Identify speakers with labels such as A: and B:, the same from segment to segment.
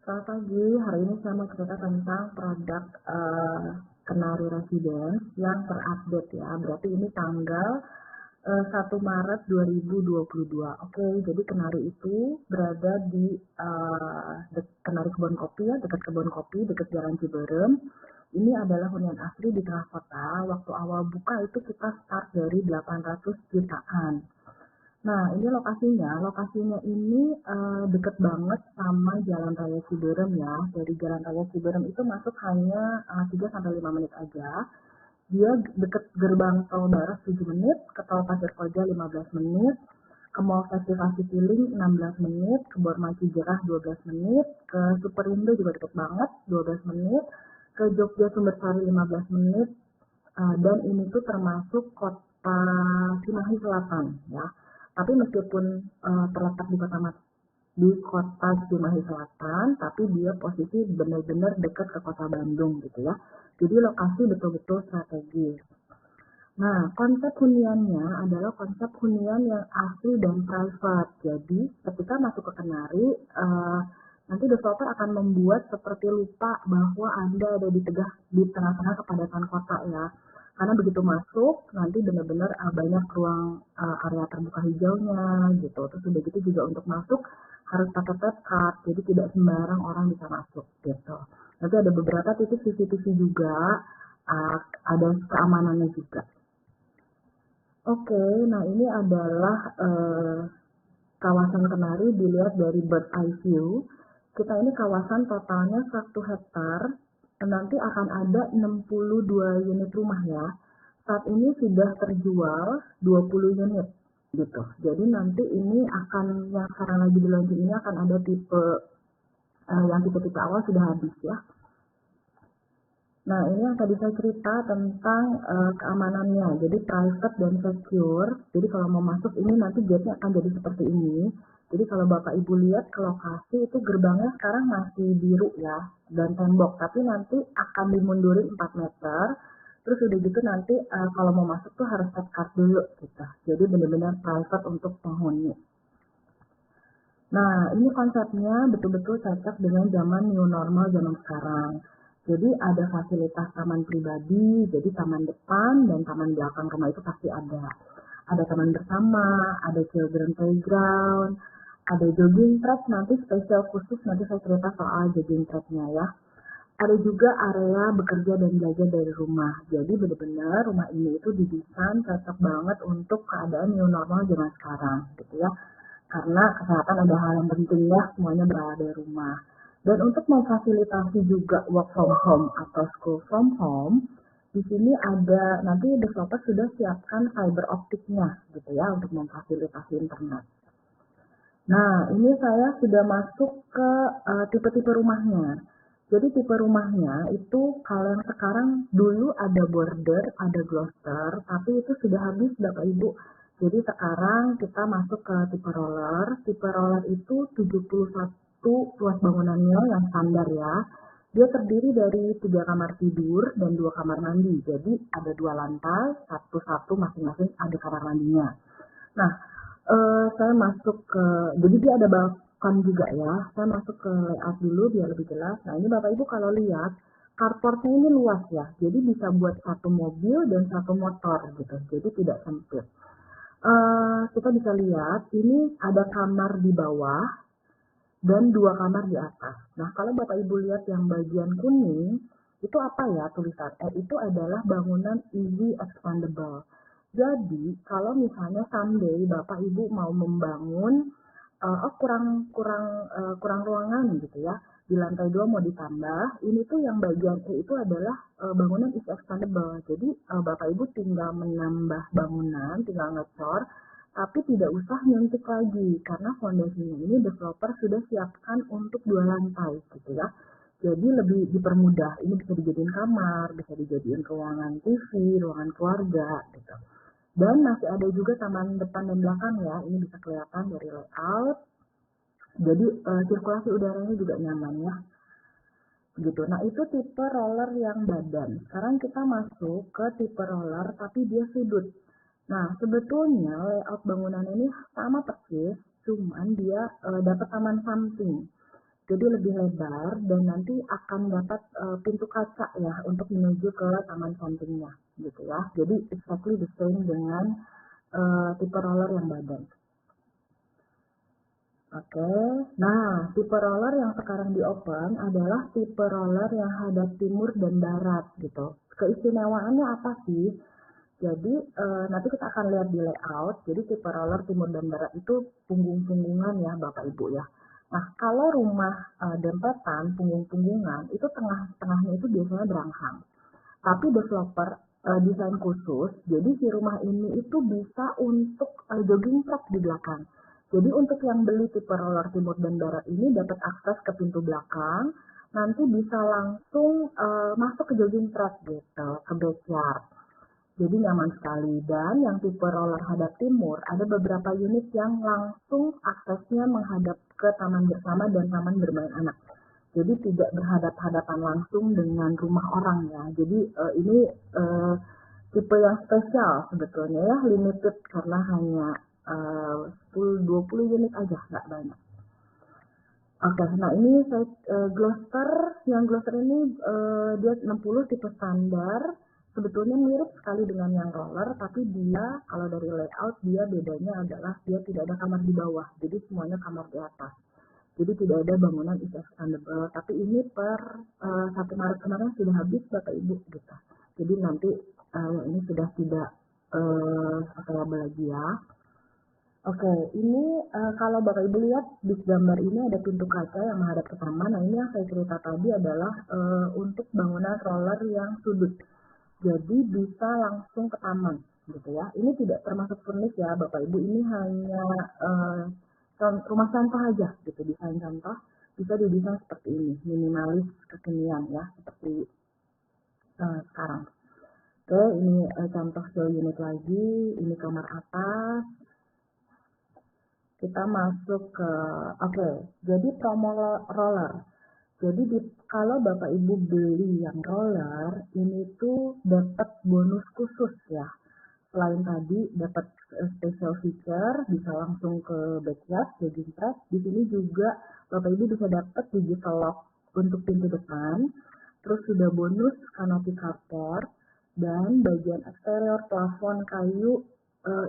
A: Selamat pagi, hari ini saya mau cerita tentang produk Kenari Residence yang terupdate ya. Berarti ini tanggal 1 Maret 2022. Oke, jadi Kenari itu berada di Kenari Kebon Kopi ya, dekat Kebon Kopi, dekat Jalan Ciberem. Ini adalah hunian asli di tengah kota. Waktu awal buka itu kita start dari 800 jutaan. Nah, ini lokasinya. Lokasinya ini deket banget sama Jalan Raya Ciberem ya. Dari Jalan Raya Ciberem itu masuk hanya 3 sampai 5 menit aja. Dia deket gerbang tol Baras 7 menit, ke tol Pasir Koja 15 menit, ke Mall Festival Citylink 16 menit, ke Borma Cijerah 12 menit, ke Superindo juga deket banget 12 menit, ke Jogja Sumbersari 15 menit, dan ini tuh termasuk kota Cimahi Selatan ya. Tapi meskipun terletak di kota Cimahi Selatan, tapi dia posisi benar-benar dekat ke kota Bandung gitu ya. Jadi lokasi betul-betul strategis. Nah, konsep huniannya adalah konsep hunian yang asli dan private. Jadi, ketika masuk ke Kenari, nanti developer akan membuat seperti lupa bahwa Anda ada di tengah-tengah kepadatan kota ya. Karena begitu masuk, nanti benar-benar banyak ruang area terbuka hijaunya gitu. Terus udah gitu juga untuk masuk harus pakai tap card, jadi tidak sembarang orang bisa masuk gitu. Nanti ada beberapa titik CCTV juga, ada keamanannya juga. Oke, nah ini adalah kawasan Kenari dilihat dari bird eye view. Kita ini kawasan totalnya 1 hektar, nanti akan ada 62 unit rumah ya. Saat ini sudah terjual 20 unit gitu. Jadi nanti ini akan, yang sekarang lagi di launching ini akan ada tipe yang tipe-tipe awal sudah habis ya. Nah, ini yang tadi saya cerita tentang keamanannya. Jadi private dan secure. Jadi kalau mau masuk ini nanti gate-nya akan jadi seperti ini. Jadi kalau Bapak Ibu lihat ke lokasi itu gerbangnya sekarang masih biru ya dan tembok, tapi nanti akan dimundurin 4 meter. Terus udah gitu nanti kalau mau masuk tuh harus tap card dulu gitu. Jadi benar-benar private untuk penghuni. Nah, ini konsepnya betul-betul cocok dengan zaman new normal zaman sekarang. Jadi ada fasilitas taman pribadi, jadi taman depan dan taman belakang rumah itu pasti ada. Ada taman bersama, ada children playground, ada jogging track, nanti spesial khusus nanti saya cerita soal jogging tracknya ya. Ada juga area bekerja dan belajar dari rumah. Jadi benar-benar rumah ini itu didesain cocok banget untuk keadaan new normal zaman sekarang gitu ya. Karena kesehatan ada hal yang penting ya, semuanya berada di rumah. Dan untuk memfasilitasi juga work from home atau school from home, di sini ada nanti developer sudah siapkan fiber optiknya gitu ya untuk memfasilitasi internet. Nah, ini saya sudah masuk ke tipe-tipe rumahnya. Jadi tipe rumahnya itu kalau yang sekarang dulu ada border, ada Gloucester, tapi itu sudah habis Bapak Ibu. Jadi sekarang kita masuk ke tipe roller. Tipe roller itu 71 luas bangunannya yang standar ya. Dia terdiri dari 3 kamar tidur dan 2 kamar mandi. Jadi ada 2 lantai, satu-satu masing-masing ada kamar mandinya. Nah, saya masuk ke, jadi dia ada balkon juga ya. Saya masuk ke layout dulu biar lebih jelas. Nah, ini Bapak Ibu kalau lihat, carportnya ini luas ya. Jadi bisa buat 1 mobil dan 1 motor gitu. Jadi tidak sempit. Kita bisa lihat, ini ada kamar di bawah dan 2 kamar di atas. Nah, kalau Bapak Ibu lihat yang bagian kuning, itu apa ya tulisan? Itu adalah bangunan easy expandable. Jadi, kalau misalnya someday Bapak Ibu mau membangun, kurang ruangan gitu ya, di lantai 2 mau ditambah, ini tuh yang bagian E itu adalah bangunan is expandable. Jadi, Bapak Ibu tinggal menambah bangunan, tinggal ngecor, tapi tidak usah nyuntik lagi, karena fondasinya ini developer sudah siapkan untuk 2 lantai gitu ya. Jadi lebih dipermudah, ini bisa dijadiin kamar, bisa dijadiin ruangan TV, ruangan keluarga gitu. Dan masih ada juga taman depan dan belakang ya, ini bisa kelihatan dari layout. Jadi sirkulasi udaranya juga nyaman ya. Gitu. Nah, itu tipe roller yang badan. Sekarang kita masuk ke tipe roller tapi dia sudut. Nah, sebetulnya layout bangunan ini sama persis, cuman dia dapat taman samping. jadi lebih lebar dan nanti akan dapat pintu kaca ya untuk menuju ke taman sampingnya gitu ya. Jadi exactly the same dengan tipe roller yang badan. Oke, nah tipe roller yang sekarang di open adalah tipe roller yang hadap timur dan barat gitu. Keistimewaannya apa sih? Jadi nanti kita akan lihat di layout. Jadi tipe roller timur dan barat itu punggung-punggungan ya Bapak Ibu ya. Nah kalau rumah dempetan punggung-punggungan itu tengah-tengahnya itu biasanya berangsang. Tapi developer desain khusus, jadi si rumah ini itu bisa untuk jogging track di belakang. Jadi untuk yang beli tipe roller timur dan barat ini dapat akses ke pintu belakang, nanti bisa langsung masuk ke jogging track gitu, ke backyard. Jadi nyaman sekali. Dan yang tipe roller hadap timur, ada beberapa unit yang langsung aksesnya menghadap ke taman bersama dan taman bermain anak. Jadi tidak berhadap-hadapan langsung dengan rumah orang ya. Jadi ini tipe yang spesial sebetulnya ya, limited karena hanya 10-20 unit aja, nggak banyak. Oke, nah ini saya Gloster, yang Gloster ini dia 60 tipe standar, sebetulnya mirip sekali dengan yang roller, tapi dia kalau dari layout dia bedanya adalah dia tidak ada kamar di bawah, jadi semuanya kamar di atas. Jadi tidak ada bangunan is expandable, tapi ini per 1 Maret kemarin sudah habis Bapak Ibu gitu. Jadi nanti ini sudah tidak available lagi ya. Oke, ini kalau Bapak Ibu lihat di gambar ini ada pintu kaca yang menghadap ke taman. Nah ini yang saya cerita tadi adalah untuk bangunan roller yang sudut. Jadi bisa langsung ke taman gitu ya. Ini tidak termasuk furnish ya Bapak Ibu, ini hanya rumah contoh aja gitu, desain contoh bisa didesain seperti ini, minimalis kekinian ya, seperti sekarang. Oke, ini contoh show unit lagi, ini kamar atas. Kita masuk ke, oke, jadi promo roller. Jadi kalau Bapak Ibu beli yang roller, ini tuh dapat bonus khusus ya. Selain tadi dapat special feature, bisa langsung ke backyard, jogging track. Di sini juga Bapak Ibu bisa dapat digital lock untuk pintu depan. Terus sudah bonus canopy carport dan bagian eksterior plafon kayu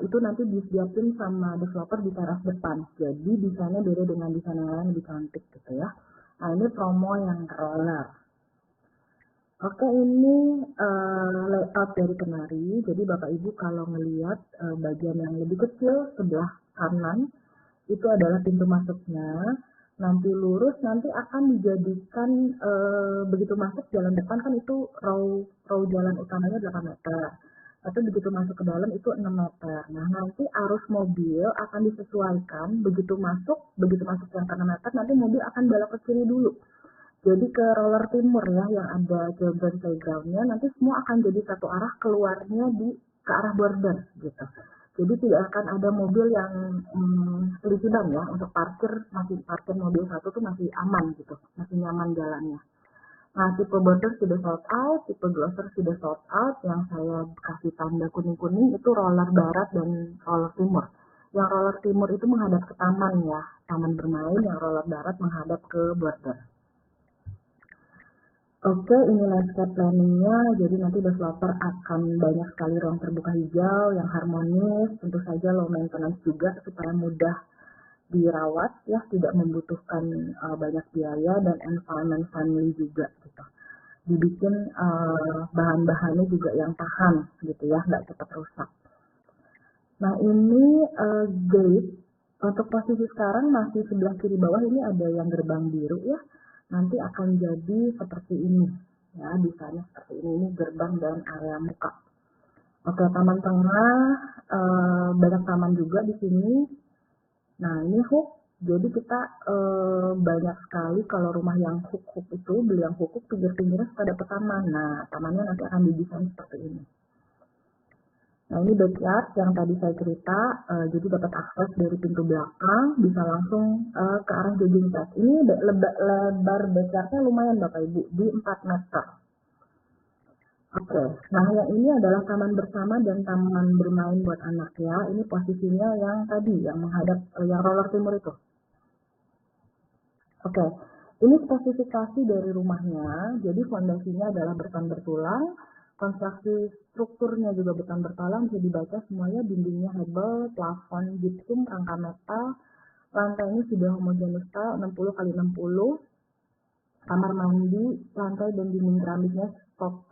A: itu nanti disiapin sama developer di teras depan. Jadi desainnya beda dengan desain yang lain, lebih cantik gitu ya. Nah ini promo yang roller. Oke, ini layout dari kenari. Jadi Bapak Ibu kalau melihat bagian yang lebih kecil sebelah kanan itu adalah pintu masuknya. Nanti lurus nanti akan dijadikan begitu masuk jalan depan kan itu row jalan utamanya 8 meter. Tapi begitu masuk ke dalam itu 6 meter. Nah nanti arus mobil akan disesuaikan begitu masuk yang 6 meter nanti mobil akan belok ke kiri dulu. Jadi ke roller timur ya yang ada children playground-nya nanti semua akan jadi satu arah keluarnya ke arah border gitu. Jadi tidak akan ada mobil yang selisidan ya, untuk parkir mobil satu tuh masih aman gitu, masih nyaman jalannya. Nah tipe border sudah sold out, tipe Gloster sudah sold out, yang saya kasih tanda kuning-kuning itu roller barat dan roller timur. Yang roller timur itu menghadap ke taman ya, taman bermain, yang roller barat menghadap ke border. Oke, ini landscape planningnya, jadi nanti developer akan banyak sekali ruang terbuka hijau yang harmonis, tentu saja low maintenance juga supaya mudah dirawat ya, tidak membutuhkan banyak biaya dan environment friendly juga gitu. Dibikin bahan-bahannya juga yang tahan gitu ya, nggak cepat rusak. Nah ini gate, untuk posisi sekarang masih sebelah kiri bawah ini ada yang gerbang biru ya. Nanti akan jadi seperti ini ya, desainnya seperti ini gerbang dan area muka. Oke, taman tengah banyak taman juga di sini. Nah ini hook, jadi kita banyak sekali kalau rumah yang hook itu beli yang hook pinggir-pinggirnya suka dapet taman. Nah tamannya nanti akan didesain seperti ini. Nah ini backyard yang tadi saya cerita, jadi dapat akses dari pintu belakang, bisa langsung ke arah jogging track. Ini lebar backyardnya lumayan Bapak Ibu, di 4 meter. Oke, nah yang ini adalah taman bersama dan taman bermain buat anak ya. Ini posisinya yang tadi, yang menghadap yang roller timur itu. Oke, Ini spesifikasi dari rumahnya, jadi fondasinya adalah beton bertulang, konstruksi strukturnya juga beton bertulang, bisa dibaca semuanya, dindingnya hebel, plafon gypsum, rangka metal, lantainya sudah homogeneous style 60 kali 60, kamar mandi, lantai dan dinding keramiknya top,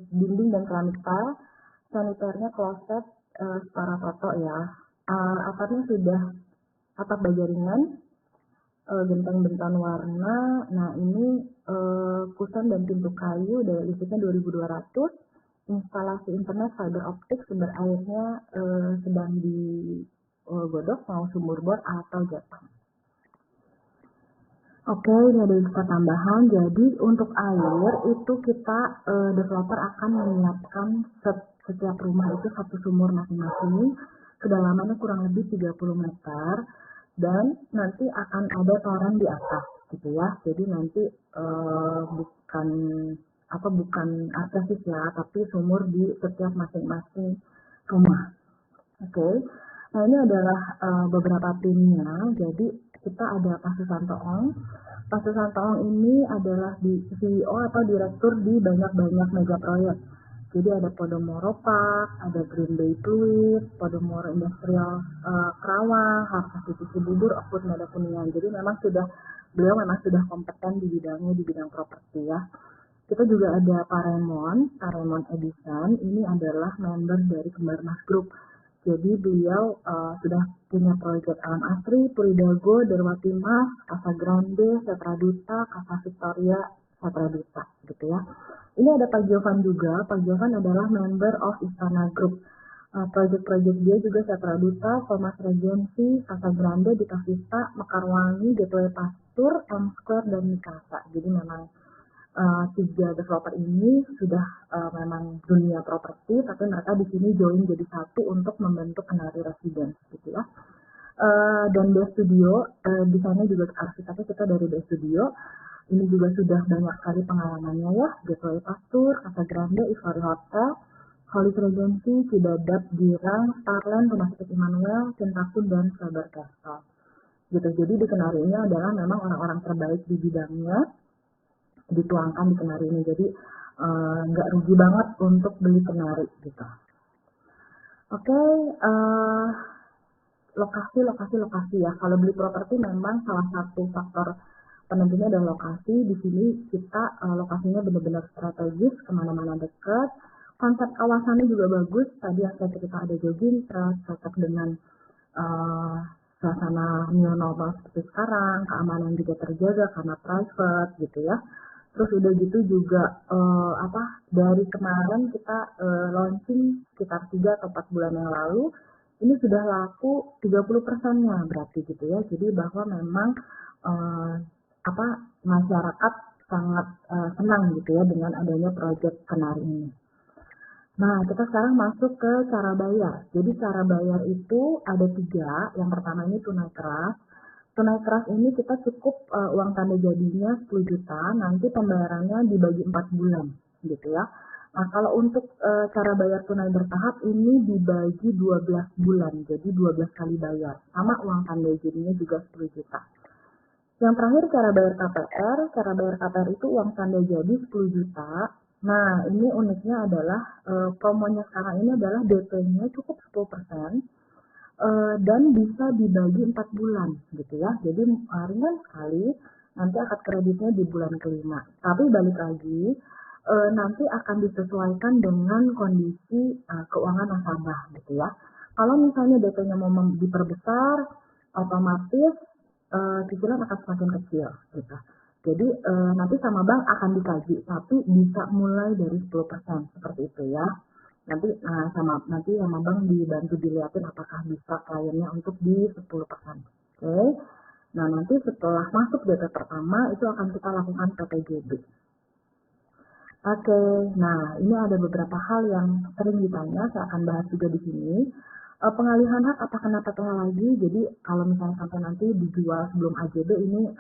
A: dinding dan keramik tile, saniternya kloset, setara foto ya. Atapnya sudah atap baja ringan, genteng bentan warna. Nah ini kusen dan pintu kayu, daya listriknya 2200, instalasi internet fiber optik, sumber airnya sedang digodok, mau sumur bor atau jepang. Oke, ini ada info tambahan. Jadi untuk air itu kita developer akan menyiapkan setiap rumah itu satu sumur masing-masing. Kedalamannya kurang lebih 30 meter dan nanti akan ada toren di atas gitu ya. Jadi nanti bukan artesis ya, tapi sumur di setiap masing-masing rumah. Oke. Nah, ini adalah beberapa timnya. Jadi kita ada Pak Susanto Ong. Pak Susanto Ong ini adalah CEO atau direktur di banyak mega proyek. Jadi ada Podomoro Park, ada Green Bay Fluid, Podomoro Industrial Kerawang, Harvest City Cibubur, Oakwood Meda Kuningan. Jadi beliau memang sudah kompeten di bidang properti ya. Kita juga ada Pak Raymond Edison. Ini adalah member dari Kembarmas Group. Jadi beliau sudah punya proyek Alam Asri, Puridago, Derwati Mas, Casa Grande, Setra Duta, Casa Victoria, Setra Duta gitu ya. Ini ada Pak Jovan juga. Pak Jovan adalah member of Istana Group. Proyek-proyek dia juga Setra Duta, Formas Regency, Casa Grande, Duta Vista, Mekarwangi, Gateway Pastur, M Square, dan Mikasa. Jadi memang tiga developer ini sudah memang dunia properti, tapi mereka di sini join jadi satu untuk membentuk Kenari Residence gitu ya. Dan The Studio, desainnya juga arsiteknya kita dari The Studio. Ini juga sudah banyak sekali pengalamannya ya, Gateway Pastur, Casa Grande, Ivory Hotel, Holiday Regency, Cidadap, Girang, Starland, Rumah Sakit Immanuel, Cintaku, dan Faber Castle. Gitu. Jadi di Kenari ini adalah memang orang-orang terbaik di bidangnya dituangkan di Kenari ini, jadi nggak rugi banget untuk beli Kenari gitu. Oke, lokasi ya. Kalau beli properti memang salah satu faktor penentunya adalah lokasi. Di sini kita lokasinya benar-benar strategis, kemana-mana dekat. Konsep kawasannya juga bagus. Tadi yang saya cerita ada jogging trail, cocok dengan suasana new normal seperti sekarang, keamanan juga terjaga karena private gitu ya. Terus udah gitu juga dari kemarin kita launching sekitar 3 atau 4 bulan yang lalu, ini sudah laku 30%-nya berarti gitu ya. Jadi bahwa memang masyarakat sangat senang gitu ya dengan adanya proyek Kenari ini. Nah, kita sekarang masuk ke cara bayar. Jadi cara bayar itu ada 3. Yang pertama ini tunai keras. Tunai keras ini kita cukup uang tanda jadinya 10 juta, nanti pembayarannya dibagi 4 bulan gitu ya. Nah, kalau untuk cara bayar tunai bertahap ini dibagi 12 bulan, jadi 12 kali bayar. Sama uang tanda jadinya juga 10 juta. Yang terakhir cara bayar KPR. Cara bayar KPR itu uang tanda jadi 10 juta. Nah, ini uniknya adalah promonya sekarang ini adalah DP-nya cukup 10%. Dan bisa dibagi 4 bulan gitu ya. Jadi ringan sekali, nanti akad kreditnya di bulan kelima. Tapi balik lagi, nanti akan disesuaikan dengan kondisi keuangan nasabah gitu ya. Kalau misalnya DP-nya mau diperbesar, otomatis cicilan akan semakin kecil gitu. Jadi nanti sama bank akan dikaji, tapi bisa mulai dari 10% seperti itu ya. Nanti sama bank dibantu dilihatin apakah bisa kliennya untuk di 10%. Oke. Nah, nanti setelah masuk DP pertama itu akan kita lakukan PPJB. Oke. Nah, ini ada beberapa hal yang sering ditanya, saya akan bahas juga di sini. Pengalihan hak apa kena PPh lagi? Jadi kalau misalnya sampai nanti dijual sebelum AJB ini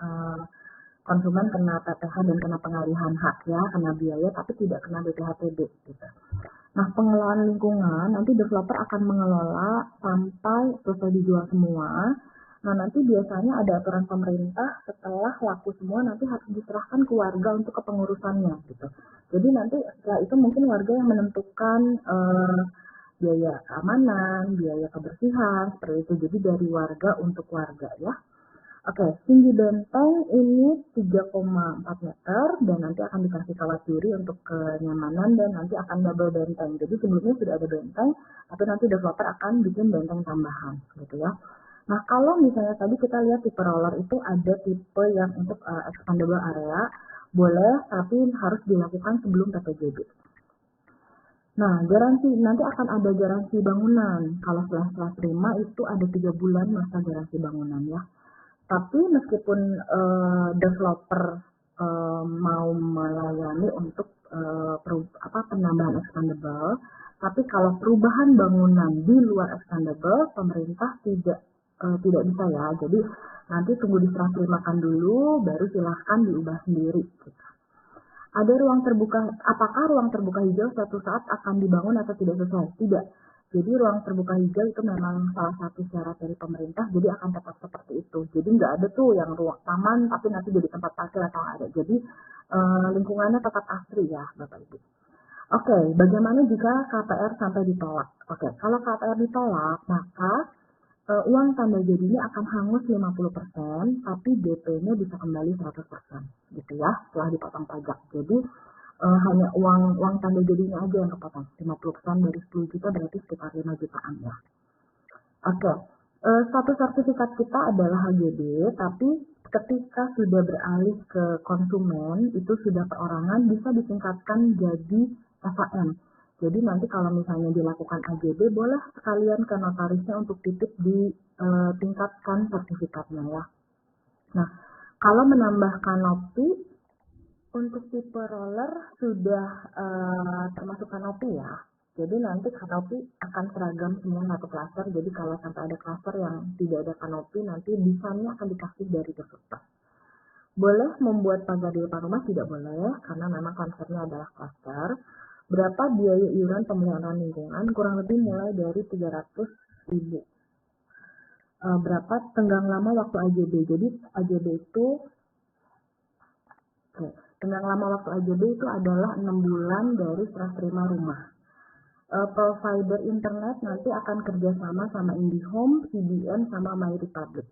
A: konsumen kena PPh dan kena pengalihan hak ya, kena biaya tapi tidak kena BPHTB gitu. Nah, pengelolaan lingkungan, nanti developer akan mengelola sampai selesai dijual semua. Nah, nanti biasanya ada aturan pemerintah setelah laku semua nanti harus diserahkan ke warga untuk kepengurusannya gitu. Jadi nanti setelah itu mungkin warga yang menentukan biaya keamanan, biaya kebersihan, seperti itu. Jadi dari warga untuk warga ya. Oke, tinggi benteng ini 3,4 meter dan nanti akan dikasih kawat duri untuk kenyamanan dan nanti akan double benteng. Jadi sebelumnya sudah ada benteng, tapi nanti developer akan bikin benteng tambahan gitu ya. Nah, kalau misalnya tadi kita lihat tipe roller itu ada tipe yang untuk expandable area, boleh tapi harus dilakukan sebelum PPJB. Nah, garansi nanti akan ada garansi bangunan. Kalau setelah terima itu ada 3 bulan masa garansi bangunan ya. Tapi meskipun developer mau melayani untuk penambahan expandable, tapi kalau perubahan bangunan di luar expandable, pemerintah tidak bisa ya. Jadi nanti tunggu diserah terimakan dulu, baru silahkan diubah sendiri. Gitu. Ada ruang terbuka, apakah ruang terbuka hijau suatu saat akan dibangun atau tidak sesuai? Tidak. Jadi ruang terbuka hijau itu memang salah satu syarat dari pemerintah, jadi akan tetap seperti itu. Jadi nggak ada tuh yang ruang taman tapi nanti jadi tempat parkir atau nggak ada. Jadi lingkungannya tetap asri ya Bapak Ibu. Oke, bagaimana jika KPR sampai ditolak? Oke, kalau KPR ditolak, maka uang tanda jadinya akan hangus 50%, tapi DP-nya bisa kembali 100%, gitu ya, setelah dipotong pajak. Jadi hanya uang tanda jadinya aja yang kepotong, 50% dari 10 juta berarti sekitar 5 jutaan ya. Oke, status sertifikat kita adalah HGB, tapi ketika sudah beralih ke konsumen, itu sudah perorangan, bisa ditingkatkan jadi FAM. Jadi nanti kalau misalnya dilakukan AGB, boleh sekalian ke notarisnya untuk titip ditingkatkan sertifikatnya ya. Nah, kalau menambah kanopi, untuk tipe roller sudah termasuk kanopi ya. Jadi nanti kanopi akan seragam semua satu klaster. Jadi kalau sampai ada klaster yang tidak ada kanopi, nanti desainnya akan dikasih dari developer. Boleh membuat pagar di depan rumah? Tidak boleh, karena memang konsepnya adalah klaster. Berapa biaya iuran pemeliharaan lingkungan? Kurang lebih mulai dari 300.000. Berapa tenggang lama waktu AJB? Jadi AJB itu tenggang lama waktu AJB itu adalah 6 bulan dari serah terima rumah. Provider internet nanti akan kerjasama sama IndiHome, CBN, sama MyRepublic.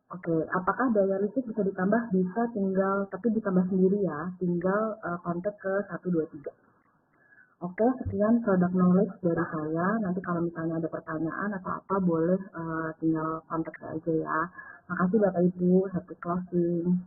A: Oke, apakah daya listrik bisa ditambah? Bisa, tinggal, tapi ditambah sendiri ya, tinggal kontak ke 123. Oke, sekian product knowledge dari saya. Nanti kalau misalnya ada pertanyaan atau apa, boleh tinggal kontak saya aja ya. Makasih Bapak Ibu, happy closing.